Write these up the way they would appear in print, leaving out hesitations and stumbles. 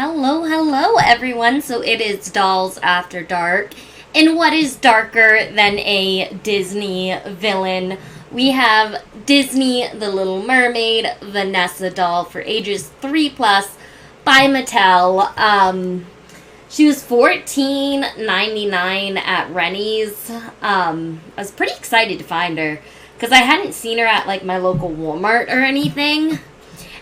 Hello everyone. So it is Dolls After Dark. And what is darker than a Disney villain? We have Disney The Little Mermaid Vanessa doll for ages 3 plus by Mattel. She was $14.99 at Rennie's. I was pretty excited to find her because I hadn't seen her at like my local Walmart or anything.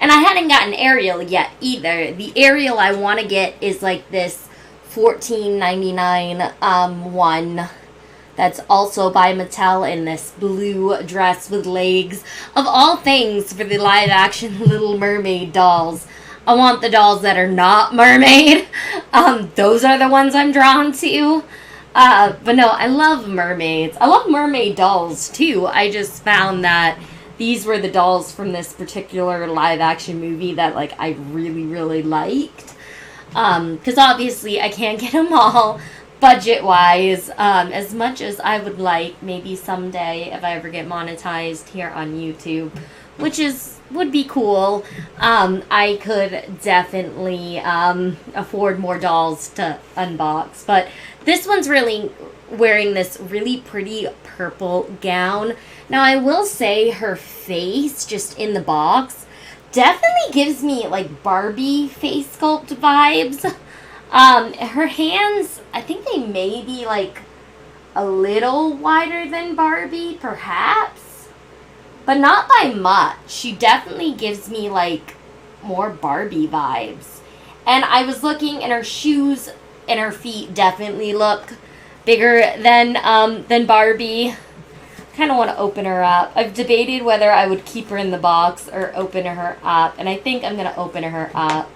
And I hadn't gotten Ariel yet either. The Ariel I want to get is like this $14.99 one that's also by Mattel in this blue dress with legs. Of all things for the live action Little Mermaid dolls, I want the dolls that are not mermaid. Those are the ones I'm drawn to. But no, I love mermaids. I love mermaid dolls too. I just found that these were the dolls from this particular live-action movie that, like, I really, really liked. Because obviously I can't get them all budget-wise as much as I would like. Maybe someday if I ever get monetized here on YouTube, which would be cool. I could definitely afford more dolls to unbox. But this one's really wearing this really pretty purple gown. Now, I will say her face, just in the box, definitely gives me, like, Barbie face sculpt vibes. Her hands, I think they may be, like, a little wider than Barbie, perhaps. But not by much. She definitely gives me, like, more Barbie vibes. And I was looking, and her shoes and her feet definitely look bigger than Barbie. Kind of want to open her up. I've debated whether I would keep her in the box or open her up, and I think I'm going to open her up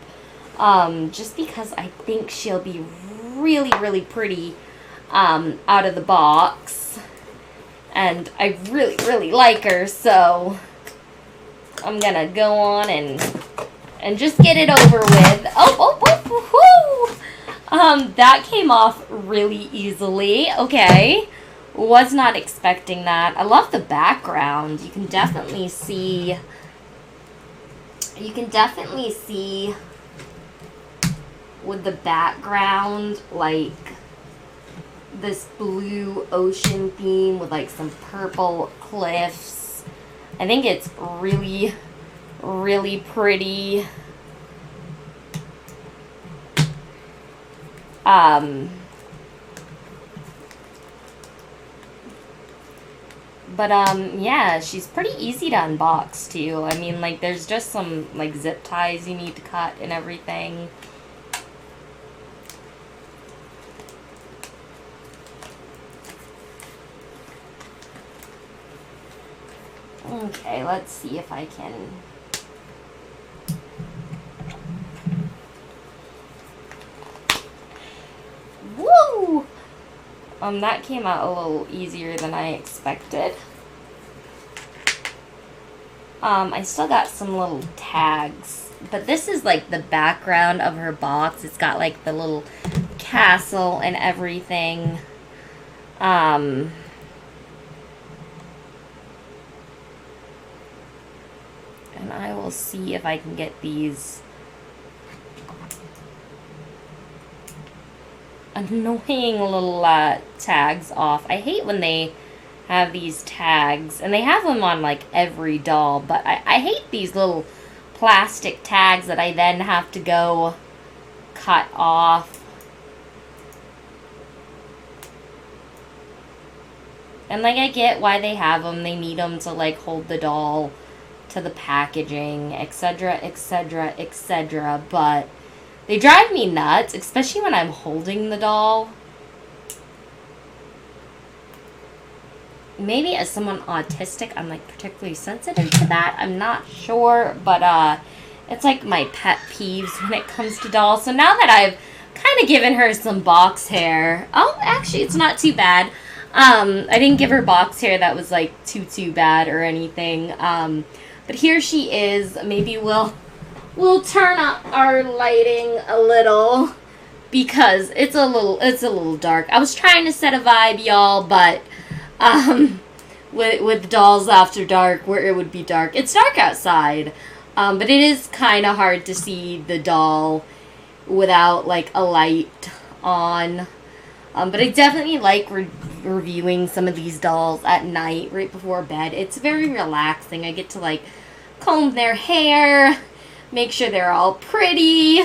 just because I think she'll be really, really pretty out of the box, and I really, really like her, so I'm going to go on and just get it over with. That came off really easily. Okay. Was not expecting that. I love the background. You can definitely see with the background, like, this blue ocean theme with, like, some purple cliffs. I think it's really, really pretty. But, yeah, she's pretty easy to unbox, too. I mean, like, there's just some, like, zip ties you need to cut and everything. Okay, let's see if I can... Woo! That came out a little easier than I expected. I still got some little tags, but this is like the background of her box. It's got like the little castle and everything. And I will see if I can get these annoying little tags off. I hate when they have these tags, and they have them on like every doll, but I hate these little plastic tags that I then have to go cut off. And like, I get why they have them. They need them to like hold the doll to the packaging, etc., etc., etc., but they drive me nuts, especially when I'm holding the doll. Maybe as someone autistic, I'm like particularly sensitive to that. I'm not sure, but it's like my pet peeves when it comes to dolls. So now that I've kind of given her some box hair, actually it's not too bad. I didn't give her box hair that was like too bad or anything. But here she is. Maybe we'll turn up our lighting a little because it's a little dark. I was trying to set a vibe, y'all, but with Dolls After Dark, where it would be dark. It's dark outside, but it is kind of hard to see the doll without like a light on. But I definitely like reviewing some of these dolls at night right before bed. It's very relaxing. I get to like comb their hair, make sure they're all pretty.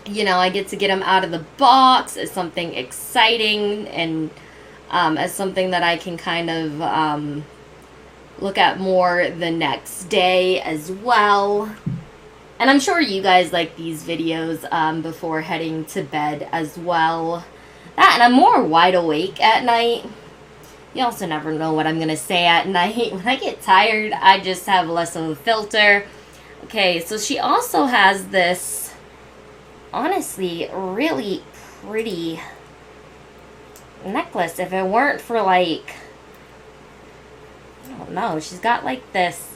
You know, I get to get them out of the box as something exciting and as something that I can kind of look at more the next day as well. And I'm sure you guys like these videos before heading to bed as well. That, and I'm more wide awake at night. You also never know what I'm going to say at night. When I get tired, I just have less of a filter. Okay, so she also has this, honestly, really pretty necklace. If it weren't for, like, I don't know, she's got, like, this.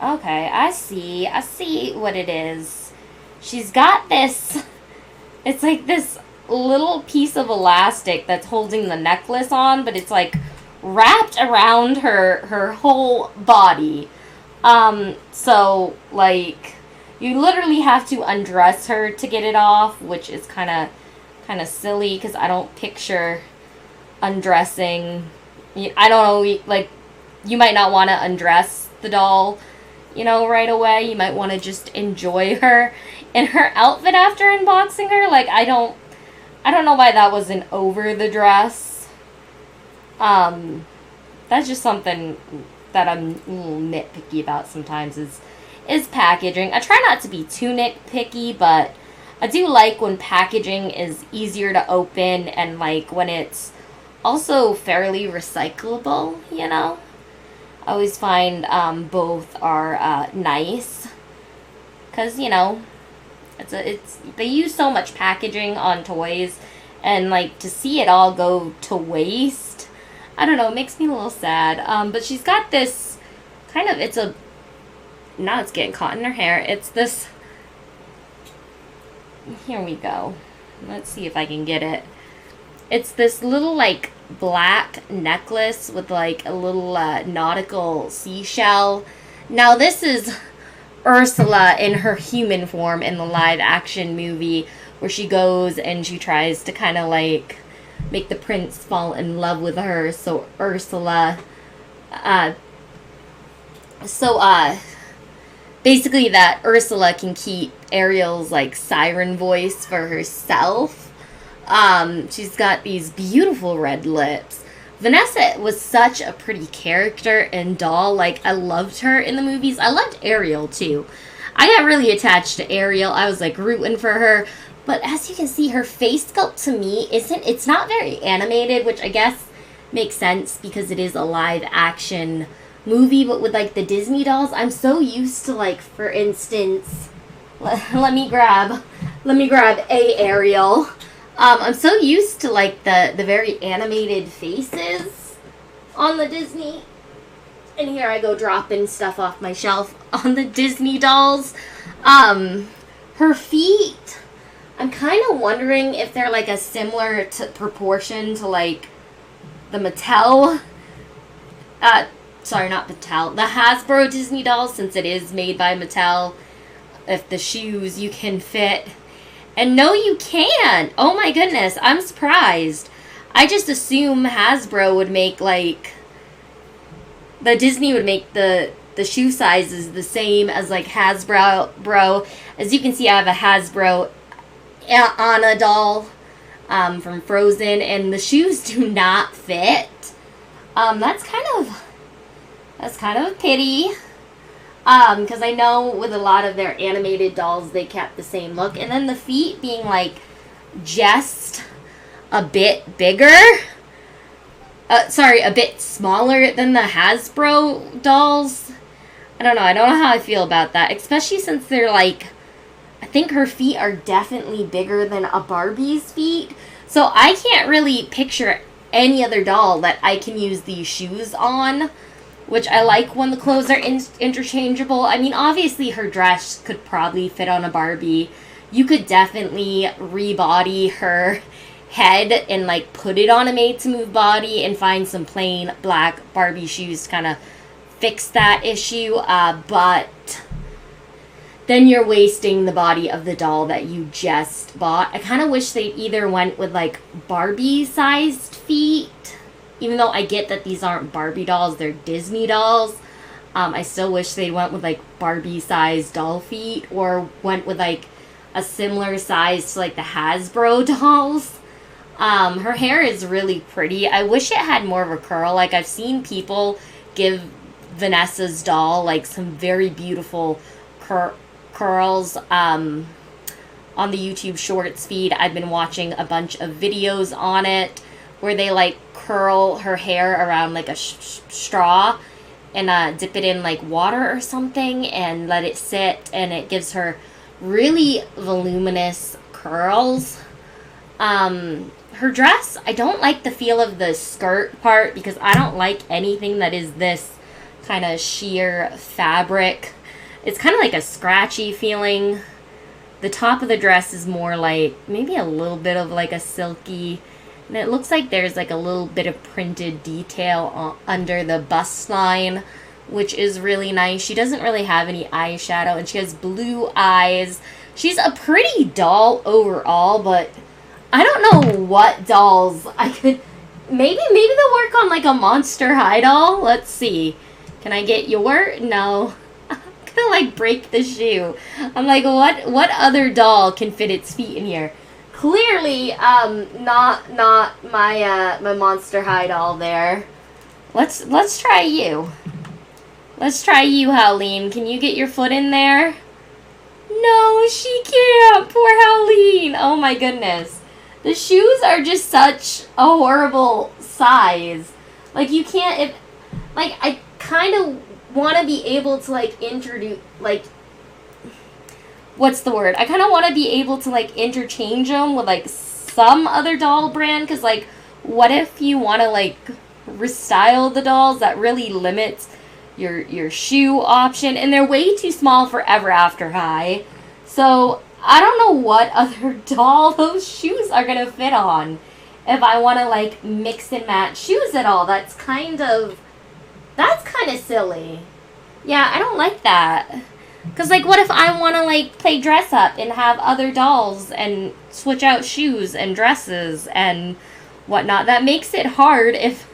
Okay, I see what it is. She's got this, it's like this little piece of elastic that's holding the necklace on, but it's like wrapped around her whole body. So like you literally have to undress her to get it off, which is kind of silly because I don't picture undressing. I don't know, like you might not want to undress the doll, you know, right away. You might want to just enjoy her in her outfit after unboxing her. Like, I don't know why that wasn't over the dress. That's just something that I'm a little nitpicky about sometimes is packaging. I try not to be too nitpicky, but I do like when packaging is easier to open and like when it's also fairly recyclable, you know? I always find both are nice because, you know, they use so much packaging on toys, and like to see it all go to waste, I don't know, it makes me a little sad. But she's got this kind of, now it's getting caught in her hair. It's this, here we go. Let's see if I can get it. It's this little like black necklace with like a little nautical seashell. Now this is Ursula in her human form in the live action movie where she goes and she tries to kind of like make the prince fall in love with her. So Ursula, basically that Ursula can keep Ariel's like siren voice for herself. She's got these beautiful red lips. Vanessa was such a pretty character and doll. Like, I loved her in the movies. I loved Ariel, too. I got really attached to Ariel. I was, like, rooting for her. But as you can see, her face sculpt to me it's not very animated, which I guess makes sense because it is a live action movie. But with, like, the Disney dolls, I'm so used to, like, for instance, let me grab a Ariel. I'm so used to, like, the very animated faces on the Disney. And here I go dropping stuff off my shelf on the Disney dolls. Her feet, I'm kind of wondering if they're, like, a similar proportion to, like, the Mattel. Sorry, not Mattel. The Hasbro Disney dolls, since it is made by Mattel. If the shoes you can fit. And no, you can't. Oh my goodness, I'm surprised. I just assume Hasbro would make, like, the Disney would make the shoe sizes the same as, like, Hasbro. As you can see, I have a Hasbro Anna doll from Frozen, and the shoes do not fit. That's kind of a pity. Because I know with a lot of their animated dolls, they kept the same look. And then the feet being, like, just a bit bigger. A bit smaller than the Hasbro dolls. I don't know how I feel about that. Especially since they're, like, I think her feet are definitely bigger than a Barbie's feet. So I can't really picture any other doll that I can use these shoes on. Which I like when the clothes are interchangeable. I mean, obviously her dress could probably fit on a Barbie. You could definitely rebody her head and, like, put it on a made-to-move body and find some plain black Barbie shoes to kind of fix that issue. But then you're wasting the body of the doll that you just bought. I kind of wish they either went with like Barbie-sized feet, even though I get that these aren't Barbie dolls, they're Disney dolls. I still wish they went with like Barbie-sized doll feet, or went with like a similar size to like the Hasbro dolls. Her hair is really pretty. I wish it had more of a curl. Like, I've seen people give Vanessa's doll like some very beautiful curls on the YouTube Shorts feed. I've been watching a bunch of videos on it where they like curl her hair around like a straw and dip it in like water or something and let it sit, and it gives her really voluminous curls. Her dress, I don't like the feel of the skirt part because I don't like anything that is this kind of sheer fabric. It's kind of like a scratchy feeling. The top of the dress is more like maybe a little bit of like a silky, and it looks like there's like a little bit of printed detail under the bust line, which is really nice. She doesn't really have any eyeshadow, and she has blue eyes. She's a pretty doll overall, but I don't know what dolls I could... Maybe they'll work on like a Monster High doll. Let's see. Can I get your... No. I'm gonna like break the shoe. I'm like, what other doll can fit its feet in here? Clearly, not my my Monster High doll there. Let's try you. Let's try you, Howleen. Can you get your foot in there? No, she can't. Poor Howleen. Oh my goodness. The shoes are just such a horrible size. Like, you can't, like, I kind of want to be able to, like, introduce, like, what's the word? I kind of want to be able to, like, interchange them with, like, some other doll brand, because, like, what if you want to, like, restyle the dolls? That really limits your shoe option, and they're way too small for Ever After High. So I don't know what other doll those shoes are going to fit on if I want to, like, mix and match shoes at all. That's kind of silly. Yeah, I don't like that. Because, like, what if I want to, like, play dress up and have other dolls and switch out shoes and dresses and whatnot? That makes it hard if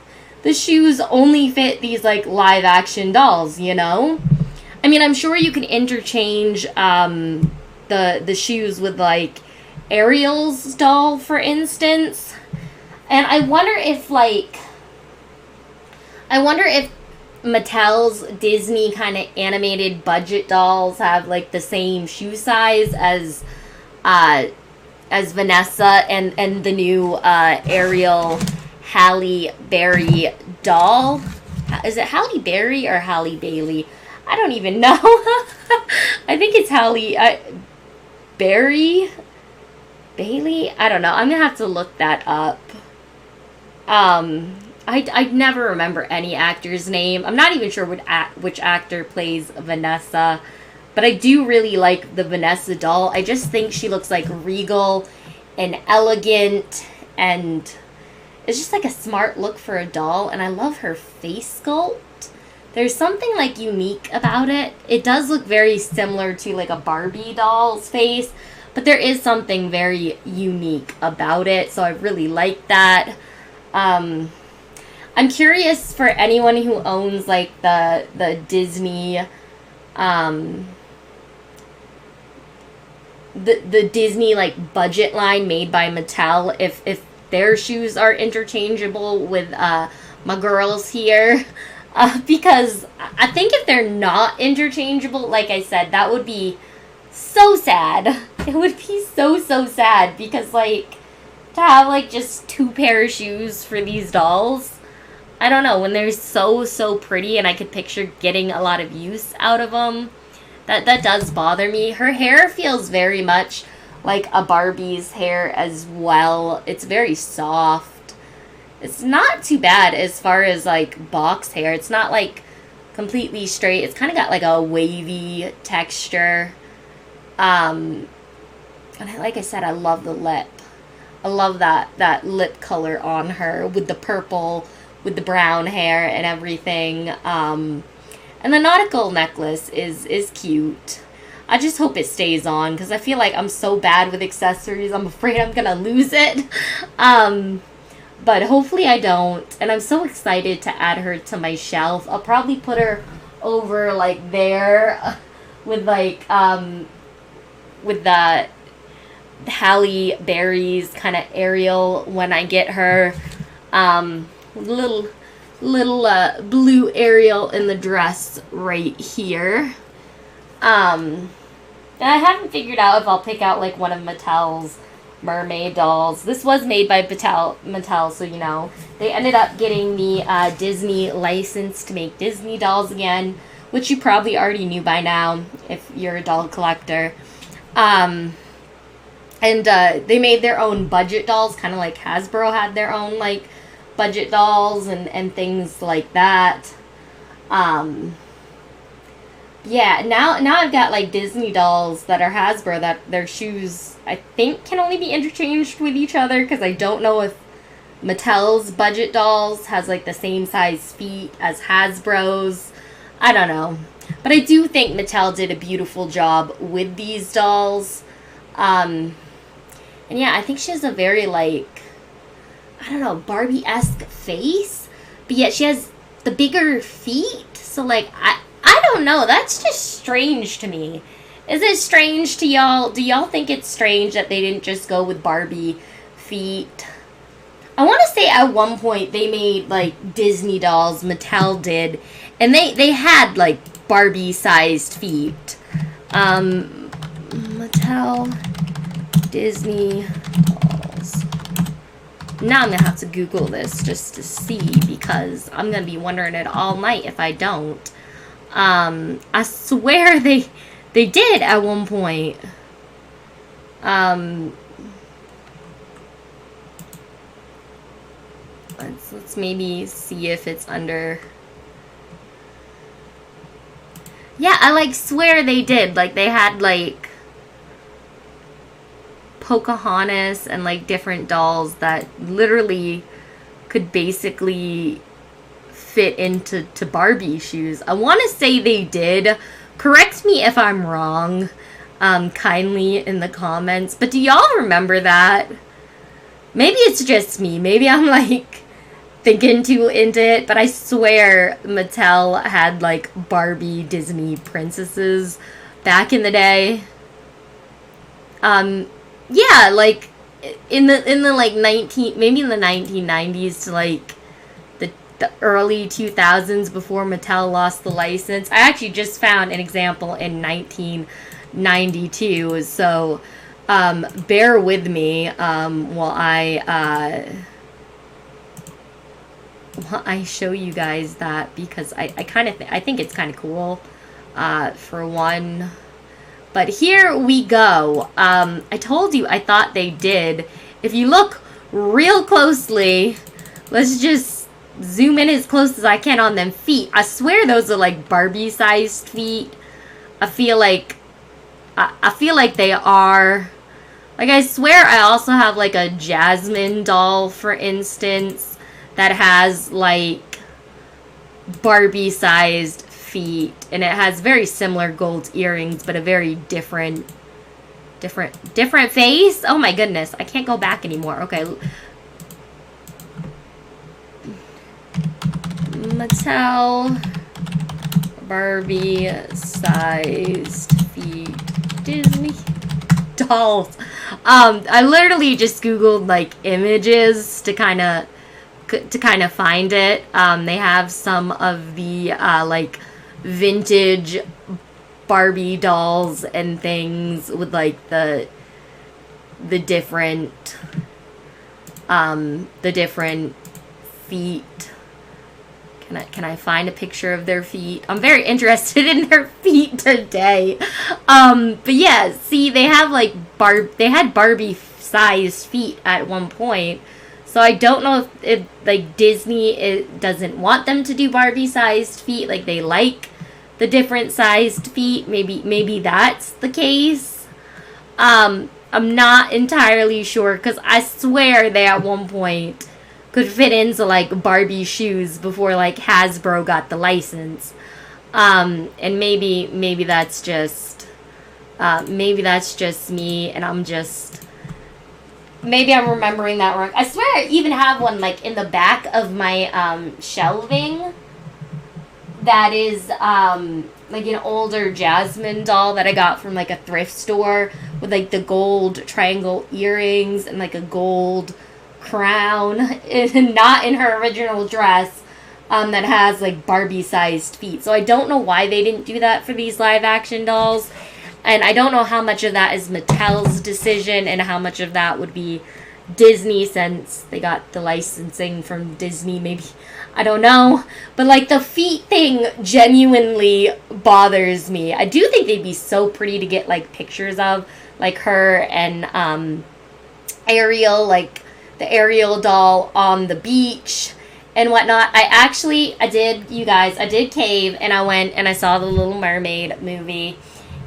the shoes only fit these, like, live-action dolls, you know? I mean, I'm sure you can interchange, the shoes with, like, Ariel's doll, for instance. And I wonder if Mattel's Disney kind of animated budget dolls have, like, the same shoe size as Vanessa and the new Ariel Halle Berry doll. Is it Halle Berry or Halle Bailey? I don't even know. I think it's Halle Bailey. I don't know. I'm gonna have to look that up. I never remember any actor's name. I'm not even sure which actor plays Vanessa, but I do really like the Vanessa doll. I just think she looks like regal and elegant, and it's just like a smart look for a doll. And I love her face sculpt. There's something, like, unique about it. It does look very similar to, like, a Barbie doll's face, but there is something very unique about it, so I really like that. I'm curious for anyone who owns, like, the Disney, the Disney, like, budget line made by Mattel, if their shoes are interchangeable with my girls here. Because I think if they're not interchangeable, like I said, that would be so sad. It would be so sad, because, like, to have, like, just 2 pair of shoes for these dolls, I don't know, when they're so pretty and I could picture getting a lot of use out of them, that does bother me. Her hair feels very much like a Barbie's hair as well. It's very soft. It's not too bad as far as, like, box hair. It's not, like, completely straight. It's kind of got, like, a wavy texture. And like I said, I love the lip. I love that lip color on her with the purple, with the brown hair and everything. And the nautical necklace is cute. I just hope it stays on, because I feel like I'm so bad with accessories. I'm afraid I'm gonna lose it. But hopefully I don't. And I'm so excited to add her to my shelf. I'll probably put her over like there with like with the Halle Berry's kind of Ariel when I get her. Little blue Ariel in the dress right here. And I haven't figured out if I'll pick out like one of Mattel's Mermaid dolls. This was made by Mattel, so you know. They ended up getting the Disney license to make Disney dolls again, which you probably already knew by now if you're a doll collector. And they made their own budget dolls, kind of like Hasbro had their own like budget dolls and things like that. Yeah, now I've got like Disney dolls that are Hasbro, that their shoes I think can only be interchanged with each other, because I don't know if Mattel's budget dolls has like the same size feet as Hasbro's. I don't know. But I do think Mattel did a beautiful job with these dolls. And yeah, I think she has a very like, I don't know, Barbie-esque face, but yet she has the bigger feet. So like, I don't know. That's just strange to me. Is it strange to y'all? Do y'all think it's strange that they didn't just go with Barbie feet? I want to say at one point they made like Disney dolls, Mattel did, and they had like Barbie-sized feet. Mattel Disney dolls. Now I'm going to have to Google this just to see, because I'm going to be wondering it all night if I don't. I swear they did at one point. Let's maybe see if it's under. Yeah, I like swear they did. Like they had like Pocahontas and like different dolls that literally could basically fit into Barbie shoes. I want to say they did. Correct me if I'm wrong, kindly in the comments. But do y'all remember that? Maybe it's just me. Maybe I'm like thinking too into it. But I swear Mattel had like Barbie Disney princesses back in the day. Yeah, like in the like maybe in the 1990s to like the early 2000s, before Mattel lost the license. I actually just found an example in 1992, so bear with me while I show you guys that, because I kind of I think it's kind of cool for one. But here we go. I told you I thought they did. If you look real closely, let's just zoom in as close as I can on them feet. I swear those are like Barbie-sized feet. I feel like they are. Like, I swear I also have like a Jasmine doll, for instance, that has like Barbie-sized feet, and it has very similar gold earrings, but a very different face. Oh my goodness, I can't go back anymore. Okay. Mattel Barbie-sized feet Disney dolls. I literally just Googled like images to kind of find it. They have some of the like vintage Barbie dolls and things with like the different feet. Can I find a picture of their feet? I'm very interested in their feet today. But yeah, see, they have like they had Barbie-sized feet at one point. So I don't know if like Disney doesn't want them to do Barbie-sized feet. Like they like the different sized feet. Maybe that's the case. I'm not entirely sure, because I swear they at one point could fit into like Barbie shoes before like Hasbro got the license. And maybe that's just Maybe that's just me, and maybe I'm remembering that wrong. I swear I even have one, like, in the back of my, shelving that is, like, an older Jasmine doll that I got from, like, a thrift store with, like, the gold triangle earrings and, like, a gold crown, and not in her original dress, that has, like, Barbie-sized feet. So I don't know why they didn't do that for these live-action dolls. And I don't know how much of that is Mattel's decision and how much of that would be Disney, since they got the licensing from Disney, maybe. I don't know. But, like, the feet thing genuinely bothers me. I do think they'd be so pretty to get, like, pictures of, like, her and Ariel, like, the Ariel doll on the beach and whatnot. I did cave, and I went and I saw the Little Mermaid movie.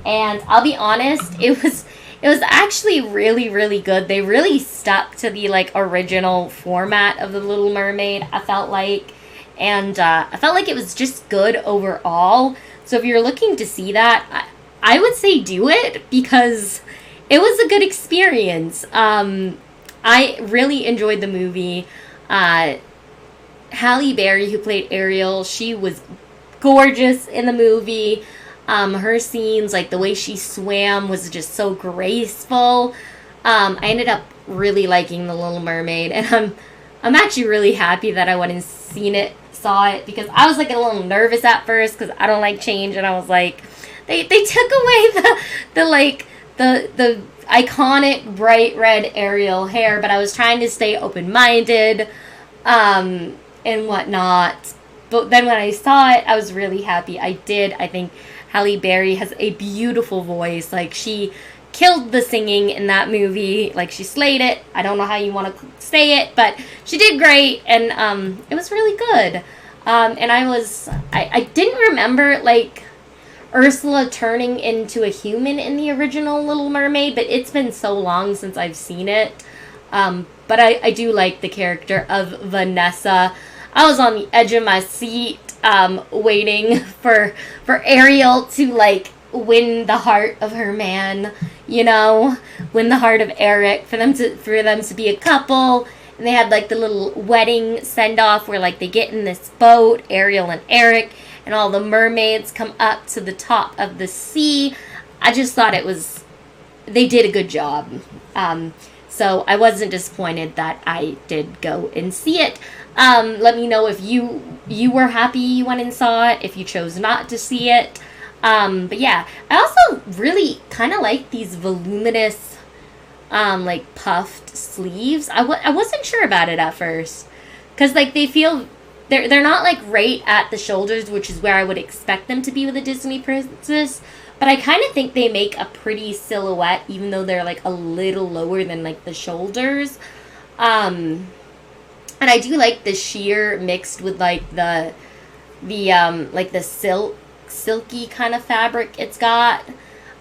And I'll be honest, it was actually really, really good. They really stuck to the, like, original format of the Little Mermaid, I felt like. And I felt like it was just good overall. So if you're looking to see that, I would say do it, because it was a good experience. I really enjoyed the movie. Halle Berry, who played Ariel, she was gorgeous in the movie. Her scenes, like the way she swam, was just so graceful. I ended up really liking The Little Mermaid, and I'm actually really happy that I went and saw it, because I was, like, a little nervous at first, because I don't like change, and I was like, they took away the iconic bright red Ariel hair, but I was trying to stay open-minded, and whatnot. But then when I saw it, I was really happy. I think Halle Berry has a beautiful voice. Like, she killed the singing in that movie. Like, she slayed it. I don't know how you want to say it, but she did great, and it was really good. And I didn't remember, like, Ursula turning into a human in the original Little Mermaid, but it's been so long since I've seen it. But I do like the character of Vanessa. I was on the edge of my seat, waiting for Ariel to, like, win the heart of her man, win the heart of Eric, for them to be a couple. And they had, like, the little wedding send-off where, like, they get in this boat, Ariel and Eric, and all the mermaids come up to the top of the sea. I just thought they did a good job. So I wasn't disappointed that I did go and see it. Let me know if you were happy you went and saw it, if you chose not to see it. But yeah, I also really kind of like these voluminous, like, puffed sleeves. I wasn't sure about it at first, because, like, they feel, they're not, like, right at the shoulders, which is where I would expect them to be with a Disney princess. But I kind of think they make a pretty silhouette, even though they're, like, a little lower than, like, the shoulders. And I do like the sheer mixed with, like, the silky kind of fabric it's got.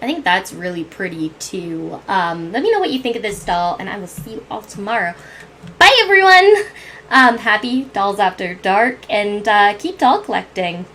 I think that's really pretty, too. Let me know what you think of this doll, and I will see you all tomorrow. Bye, everyone! Happy Dolls After Dark, and keep doll collecting.